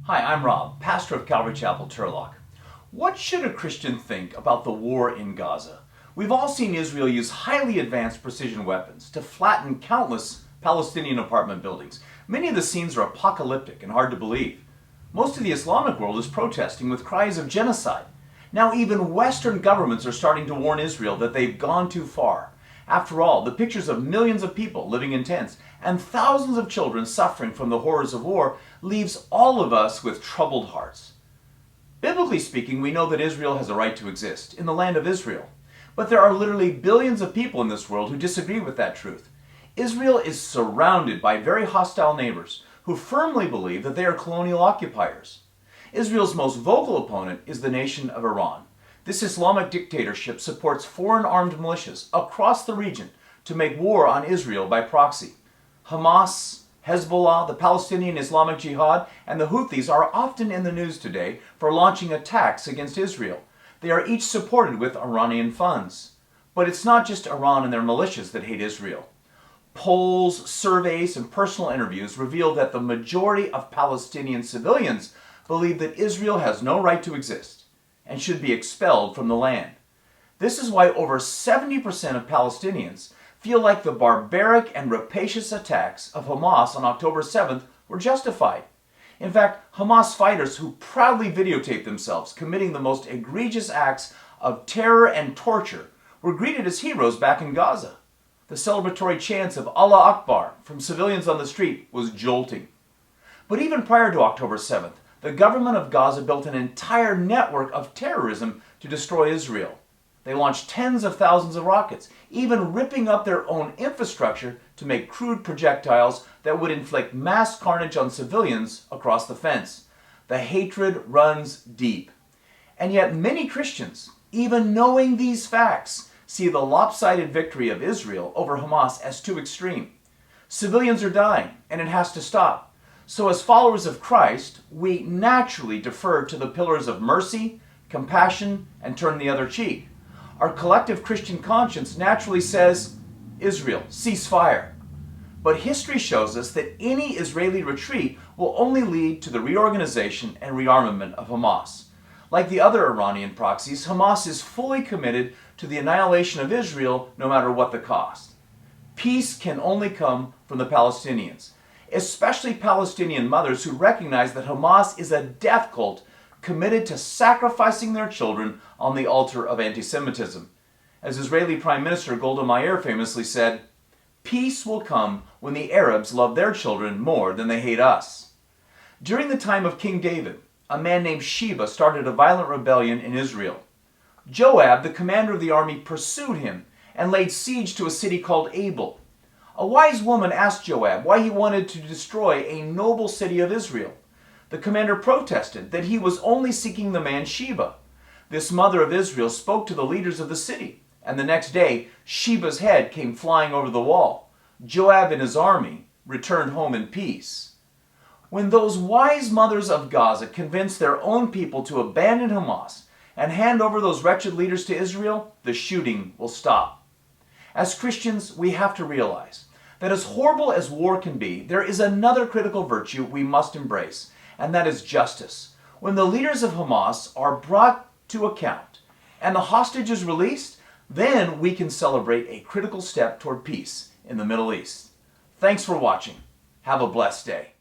Hi, I'm Rob, pastor of Calvary Chapel, Turlock. What should a Christian think about the war in Gaza? We've all seen Israel use highly advanced precision weapons to flatten countless Palestinian apartment buildings. Many of the scenes are apocalyptic and hard to believe. Most of the Islamic world is protesting with cries of genocide. Now even Western governments are starting to warn Israel that they've gone too far. After all, the pictures of millions of people living in tents and thousands of children suffering from the horrors of war leaves all of us with troubled hearts. Biblically speaking, we know that Israel has a right to exist in the land of Israel. But there are literally billions of people in this world who disagree with that truth. Israel is surrounded by very hostile neighbors who firmly believe that they are colonial occupiers. Israel's most vocal opponent is the nation of Iran. This Islamic dictatorship supports foreign armed militias across the region to make war on Israel by proxy. Hamas, Hezbollah, the Palestinian Islamic Jihad, and the Houthis are often in the news today for launching attacks against Israel. They are each supported with Iranian funds. But it's not just Iran and their militias that hate Israel. Polls, surveys, and personal interviews reveal that the majority of Palestinian civilians believe that Israel has no right to exist and should be expelled from the land. This is why over 70% of Palestinians feel like the barbaric and rapacious attacks of Hamas on October 7th were justified. In fact, Hamas fighters who proudly videotape themselves committing the most egregious acts of terror and torture were greeted as heroes back in Gaza. The celebratory chants of Allah Akbar from civilians on the street was jolting. But even prior to October 7th, the government of Gaza built an entire network of terrorism to destroy Israel. They launched tens of thousands of rockets, even ripping up their own infrastructure to make crude projectiles that would inflict mass carnage on civilians across the fence. The hatred runs deep. And yet many Christians, even knowing these facts, see the lopsided victory of Israel over Hamas as too extreme. Civilians are dying, and it has to stop. So as followers of Christ, we naturally defer to the pillars of mercy, compassion, and turn the other cheek. Our collective Christian conscience naturally says, Israel, cease fire. But history shows us that any Israeli retreat will only lead to the reorganization and rearmament of Hamas. Like the other Iranian proxies, Hamas is fully committed to the annihilation of Israel no matter what the cost. Peace can only come from the Palestinians, especially Palestinian mothers who recognize that Hamas is a death cult committed to sacrificing their children on the altar of anti-Semitism. As Israeli Prime Minister Golda Meir famously said, "Peace will come when the Arabs love their children more than they hate us." During the time of King David, a man named Sheba started a violent rebellion in Israel. Joab, the commander of the army, pursued him and laid siege to a city called Abel. A wise woman asked Joab why he wanted to destroy a noble city of Israel. The commander protested that he was only seeking the man Sheba. This mother of Israel spoke to the leaders of the city, and the next day Sheba's head came flying over the wall. Joab and his army returned home in peace. When those wise mothers of Gaza convinced their own people to abandon Hamas and hand over those wretched leaders to Israel, the shooting will stop. As Christians, we have to realize that as horrible as war can be, there is another critical virtue we must embrace, and that is justice. When the leaders of Hamas are brought to account and the hostages released, then we can celebrate a critical step toward peace in the Middle East. Thanks for watching. Have a blessed day.